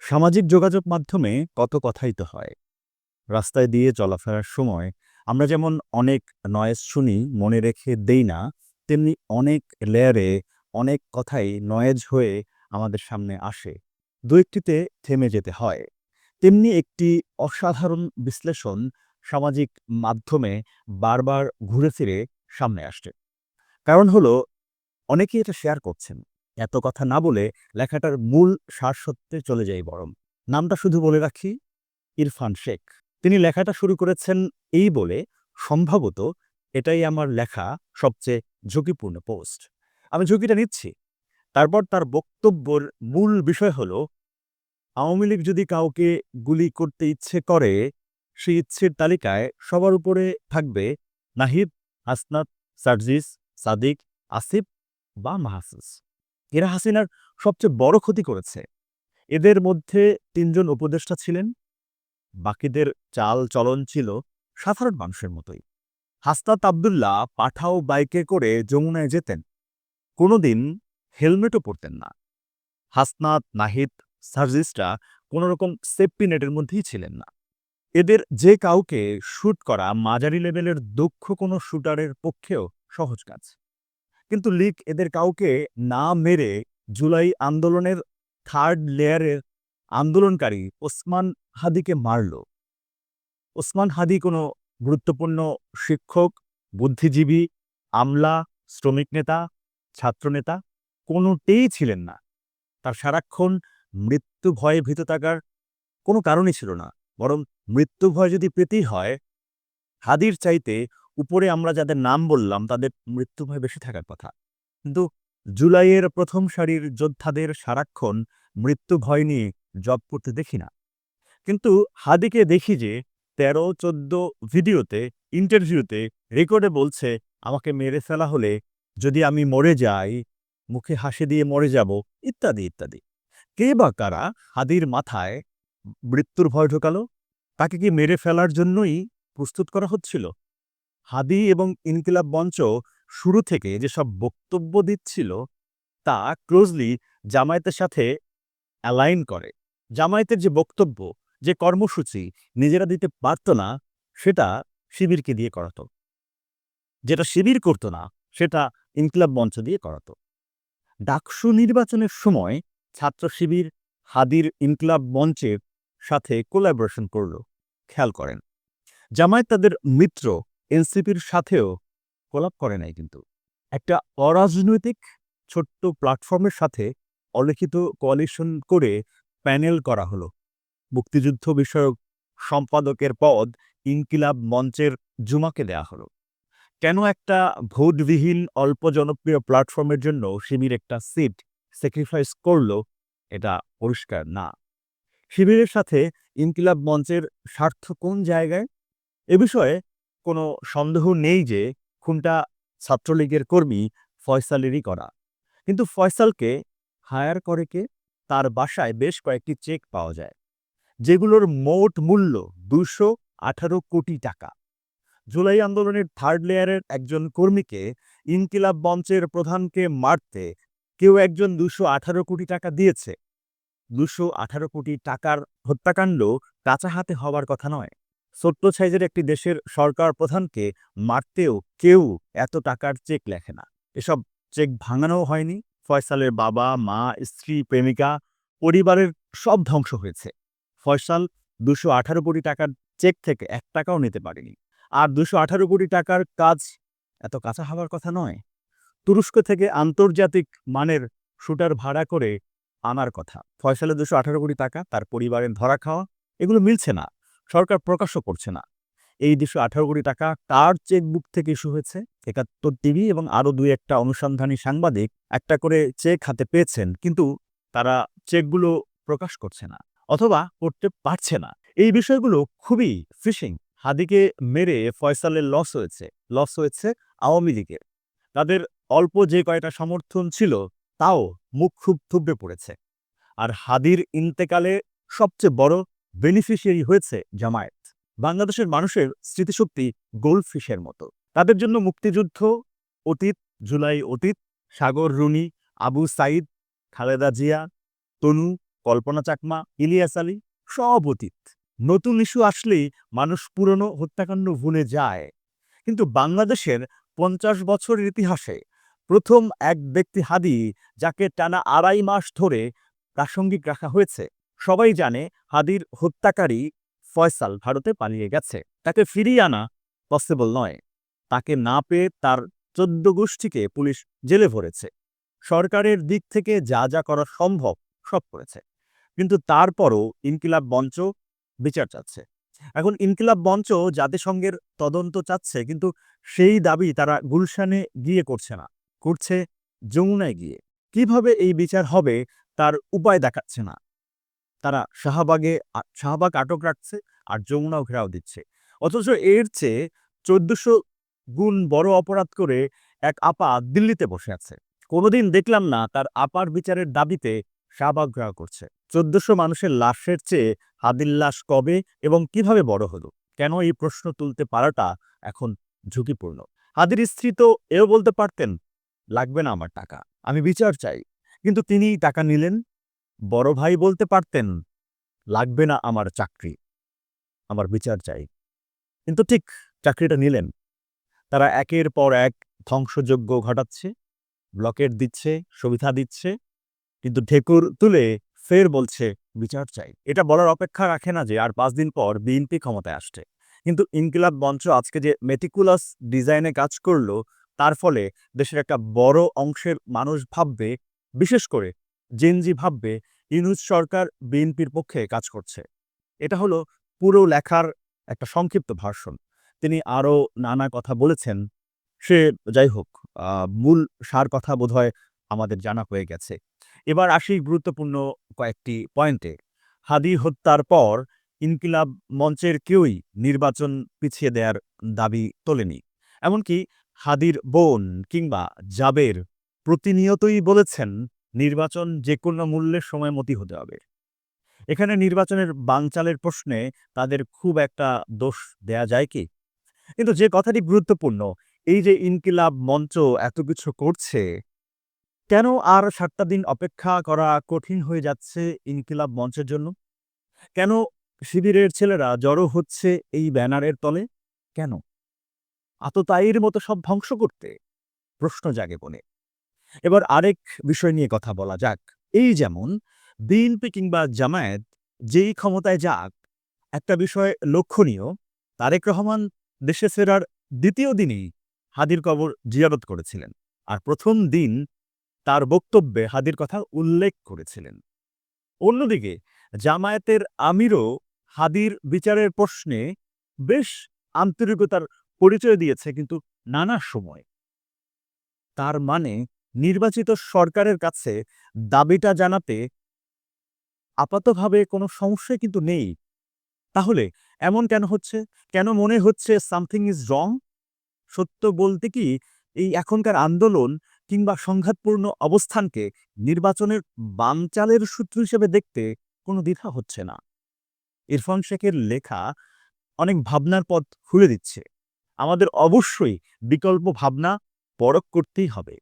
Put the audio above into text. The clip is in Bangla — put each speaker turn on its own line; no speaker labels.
সামাজিক যোগাযোগ মাধ্যমে কত কথাই তো হয়। রাস্তায় দিয়ে চলাফেরার সময় আমরা যেমন অনেক নয়েজ শুনি, মনে রেখে দেই না, তেমনি অনেক লেয়ারে অনেক কথাই নয়েজ হয়ে আমাদের সামনে আসে। দু-একটিতে থেমে যেতে হয়। তেমনি একটি অসাধারণ বিশ্লেষণ সামাজিক মাধ্যমে বারবার ঘুরে ফিরে সামনে আসছে। কারণ হলো অনেকেই এটা শেয়ার করছেন। এত কথা না বলে লেখাটার মূল সারস্বত্যে চলে যাই বরং। নামটা শুধু বলে রাখি, ইরফান শেখ। তিনি লেখাটা শুরু করেছেন এই বলে, সম্ভবত এটাই আমার লেখা সবচেয়ে ঝুঁকিপূর্ণ পোস্ট। আমি ঝুঁকিটা নিচ্ছি। তারপর তার বক্তব্যের মূল বিষয় হলো, আওয়ামী লীগ যদি কাউকে গুলি করতে ইচ্ছে করে, সেই ইচ্ছের তালিকায় সবার উপরে থাকবে নাহিদ, হাসনাত, সার্জিস, সাদিক, আসিফ বা মাহফুজ। এরা হাসিনার সবচেয়ে বড় ক্ষতি করেছে। এদের মধ্যে ৩ জন উপদেষ্টা ছিলেন, বাকিদের চাল-চলন ছিল সাধারণ মানুষের মতোই। হাসনাত আব্দুল্লাহ পাঠাও বাইকে করে যমুনায় যেতেন। কোনোদিন হেলমেটও পরতেন না। হাসনাত, নাহিদ, সার্জিসরা কোনোরকম সেফটি নেটের মধ্যেই ছিলেন না। এদের যে কাউকে শুট করা মাঝারি লেভেলের দক্ষ কোনো শুটারের পক্ষেও সহজ কাজ। কিন্তু লীগ এদের কাউকে না মেরে জুলাই আন্দোলনের 3rd লেয়ারের আন্দোলনকারী ওসমান হাদিকে মারল। ওসমান হাদি কোনো গুরুত্বপূর্ণ শিক্ষক, বুদ্ধিজীবী, আমলা, শ্রমিক নেতা, ছাত্রনেতা কোনোটিই ছিলেন না। তার সারাক্ষণ মৃত্যু ভয়ে ভীত থাকার কোনো কারণই ছিল না। বরং মৃত্যু ভয় যদি পেতেই হয়, হাদির চাইতে উপরে আমরা যাদের নাম বললাম তাদের মৃত্যু ভয় বেশি থাকার কথা। কিন্তু জুলাইয়ের ১ম সারির যোদ্ধাদের সারাক্ষণ মৃত্যু ভয় নিয়ে জব করতে দেখি না। কিন্তু হাদিকে দেখি যে ১৩-১৪ ভিডিওতে, ইন্টারভিউতে, রেকর্ডে বলছে, আমাকে মেরে ফেলা হলে যদি আমি মরে যাই, মুখে হাসি দিয়ে মরে যাব, ইত্যাদি, ইত্যাদি। কে বা কারা হাদির মাথায় মৃত্যুর ভয় ঢোকালো? তাকে কি মেরে ফেলার জন্যই প্রস্তুত করা হচ্ছিল? হাদি এবং ইনকিলাব মঞ্চ শুরু থেকে যেসব বক্তব্য দিচ্ছিল, তা ক্লোজলি জামায়াতের সাথে অ্যালাইন করে। জামায়াতের যে বক্তব্য, যে কর্মসূচি নিজেরা দিতে পারত না, সেটা শিবিরকে দিয়ে করাতো। যেটা শিবির করত না, সেটা ইনকিলাব মঞ্চ দিয়ে করাতো। ডাকসু নির্বাচনের সময় ছাত্র শিবির হাদির ইনকিলাব মঞ্চের সাথে কোলাবোরেশন করল। খেয়াল করেন। জামায়াত তাদের মিত্র এনসিপির সাথেও কোলাব করে নাই কিন্তু। একটা অরাজনৈতিক ছোট্ট প্ল্যাটফর্মের সাথে অলিখিত কোয়ালিশন করে প্যানেল করা হলো। মুক্তিযুদ্ধ বিষয়ক সম্পাদকের পদ ইনকিলাব মঞ্চের জুমাকে দেয়া হলো। কেন একটা ভোটবিহীন অল্প জনপ্রিয় প্ল্যাটফর্মের জন্য শিবির একটা সিট স্যাক্রিফাইস করল, এটা পরিষ্কার না। শিবিরের সাথে ইনকিলাব মঞ্চের স্বার্থ কোন জায়গায়? এ বিষয়ে কোনো সন্দেহ নেই যে খুনটা ছাত্রলীগের কর্মী ফয়সালেরই করা। কিন্তু ফয়সালকে হায়ার করে কে? তার বাসায় বেশ কয়েকটি চেক পাওয়া যায়, যেগুলোর মোট মূল্য ২১৮ কোটি টাকা। জুলাই আন্দোলনের 3rd লেয়ারের একজন কর্মীকে ইনকিলাব মঞ্চের প্রধানকে মারতে কেউ একজন ২১৮ কোটি টাকা দিয়েছে। ২১৮ কোটি টাকার হত্যাকাণ্ড কাঁচা হাতে হওয়ার কথা নয়। ছোট্ট সাইজের একটি দেশের সরকার প্রধানকে মারতেও কেউ এত টাকার চেক লেখে না। এসব চেক ভাঙানোও হয়নি। ফয়সালের বাবা, মা, স্ত্রী, প্রেমিকা, পরিবারের সব ধ্বংস হয়েছে। ফয়সাল ২১৮ কোটি টাকার চেক থেকে ১ টাকাও নিতে পারেনি। আর ২১৮ কোটি টাকার কাজ এত কাঁচা হওয়ার কথা নয়। তুরস্ক থেকে আন্তর্জাতিক মানের শুটার ভাড়া করে আনার কথা। ফয়সালের ২১৮ কোটি টাকা, তার পরিবারের ধরা খাওয়া, এগুলো মিলছে না। সরকার প্রকাশও করছে না। এই ২১৮ কোটি টাকা কার চেকবুক থেকে ইস্যু হয়েছে? ৭১ টিভি এবং আরও ২-১ টা অনুসন্ধানী সাংবাদিক একটা করে চেক হাতে পেয়েছেন, কিন্তু তারা চেকগুলো প্রকাশ করছে না অথবা করতে পারছে না। এই বিষয়গুলো খুবই ফিশিং। হাদিকে মেরে ফয়সালের লস হয়েছে আওয়ামী লীগের। তাদের অল্প যে কয়টা সমর্থন ছিল, তাও মুখ খুব থুবড়ে পড়েছে। আর হাদির ইন্তেকালে সবচেয়ে বড় বেনিফিশিয়ারি হয়েছে জামায়াত। বাংলাদেশের মানুষের স্মৃতিশক্তি গোল্ডফিশের মতো। তাদের জন্য মুক্তিযুদ্ধ অতীত, জুলাই অতীত, সাগর রুনি, আবু সাইদ, খালেদা জিয়া, তনু, কল্পনা চাকমা, ইলিয়াস আলী সব অতীত। নতুন ইস্যু আসলেই মানুষ পুরনো হত্যাকাণ্ড ভুলে যায়। কিন্তু বাংলাদেশের ৫০ বছরের ইতিহাসে প্রথম এক ব্যক্তি হাদি, যাকে টানা ২.৫ মাস ধরে প্রাসঙ্গিক রাখা হয়েছে। সবাই জানে হাদির হত্যাকারী ফয়সাল ভারতে পালিয়ে গেছে। তাকে ফিরিয়ে আনা পসিবল নয়। তাকে না পেয়ে তার ১৪ গোষ্ঠীকে পুলিশ জেলে ভরেছে। সরকারের দিক থেকে যা যা করা সম্ভব সব করেছে। কিন্তু তারপরও ইনকিলাব মঞ্চ বিচার চাচ্ছে। এখন ইনকিলাব মঞ্চ জাতিসংঘের তদন্ত চাচ্ছে, কিন্তু সেই দাবি তারা গুলশানে গিয়ে করছে না, করছে যমুনায় গিয়ে। কিভাবে এই বিচার হবে তার উপায় দেখাচ্ছে না। তারা শাহবাগ আটক রাখছে আর যমুনাও ঘেরাও দিচ্ছে। অথচ এর চেয়ে ১৪০০ গুণ বড় অপরাধ করে এক আপা দিল্লিতে বসে আছে। কোনোদিন দেখলাম না তার আপার বিচারের দাবিতে শাহবাগ ঘেরাও করছে। ১৪০০ মানুষের লাশের চেয়ে হাদির লাশ কবে এবং কিভাবে বড় হলো? কেন এই প্রশ্ন তুলতে পারাটা এখন ঝুঁকিপূর্ণ? হাদির স্ত্রী তো এও বলতে পারতেন, লাগবে না আমার টাকা, আমি বিচার চাই। কিন্তু তিনি টাকা নিলেন। বড় ভাই বলতে পারতেন, লাগবে না আমার চাকরি, আমার বিচার চাই। কিন্তু ঠিক চাকরিটা নিলেন। তারা একের পর এক ধ্বংসযজ্ঞ ঘটাচ্ছে, ব্লকেট দিচ্ছে, সুবিধা দিচ্ছে, কিন্তু ঢেকুর তুলে ফের বলছে বিচার চাই। এটা বলার অপেক্ষা রাখে না যে আর ৫ দিন পর বিএনপি ক্ষমতায় আসছে। কিন্তু ইনকিলাব মঞ্চ আজকে যে মেটিকুলাস ডিজাইনে কাজ করলো, তার ফলে দেশের একটা বড় অংশের মানুষ ভাববে, বিশেষ করে জেনজি ভাববে, ইউনূস সরকার বিএনপির পক্ষে কাজ করছে। এটা হলো পুরো লেখার একটা সংক্ষিপ্ত ভার্সন। তিনি আরো নানা কথা বলেছেন। সে যাই হোক, মূল সার কথা বোধহয় আমাদের জানা হয়ে গেছে। এবার আসি গুরুত্বপূর্ণ কয়েকটি পয়েন্টে। হাদি হত্যার পর ইনকিলাব মঞ্চের কেউই নির্বাচন পিছিয়ে দেয়ার দাবি তোলেনি। এমনকি হাদির বোন কিংবা জাবের প্রতিনিয়তই বলেছেন, নির্বাচন যেকোনো মূল্যে সময়মতী হতে হবে। এখানে নির্বাচনের বানচালের প্রশ্নে তাদের খুব একটা দোষ দেয়া যায় কি? কিন্তু যে কথাটি গুরুত্বপূর্ণ, এই যে ইনকিলাব মঞ্চ এত কিছু করছে, কেন আর ৭ টা দিন অপেক্ষা করা কঠিন হয়ে যাচ্ছে ইনকিলাব মঞ্চের জন্য? কেন শিবিরের ছেলেরা জড়ো হচ্ছে এই ব্যানারের তলে? কেন? আততায়ীর মতো সব ধ্বংস করতে? প্রশ্ন জাগে মনে। এবার আরেক বিষয় নিয়ে কথা বলা যাক। এই যেমন বিএনপি কিংবা জামায়াত যেই ক্ষমতায় যাক, একটা বিষয় লক্ষণীয়, তারেক রহমান দেশে ফেরার ২য় দিনেই হাদির কবর জিয়ারত করেছিলেন। আর ১ম দিন তার বক্তব্যে হাদির কথা উল্লেখ করেছিলেন। অন্যদিকে জামায়াতের আমিরও হাদির বিচারের প্রশ্নে বেশ আন্তরিকতার পরিচয় দিয়েছে, কিন্তু নানা সময়। তার মানে নির্বাচিত সরকারের কাছে দাবিটা জানাতে আপাতভাবে কোনো সমস্যাই কিন্তু নেই। তাহলে এমন কেন হচ্ছে? কেন মনে হচ্ছে সামথিং ইজ রং? সত্য বলতে কি, এই এখনকার আন্দোলন কিংবা সংঘাতপূর্ণ অবস্থানকে নির্বাচনের বানচালের সূত্র হিসেবে দেখতে কোনো দ্বিধা হচ্ছে না। ইরফান শেখের লেখা অনেক ভাবনার পথ খুলে দিচ্ছে। আমাদের অবশ্যই বিকল্প ভাবনা পরখ করতেই হবে।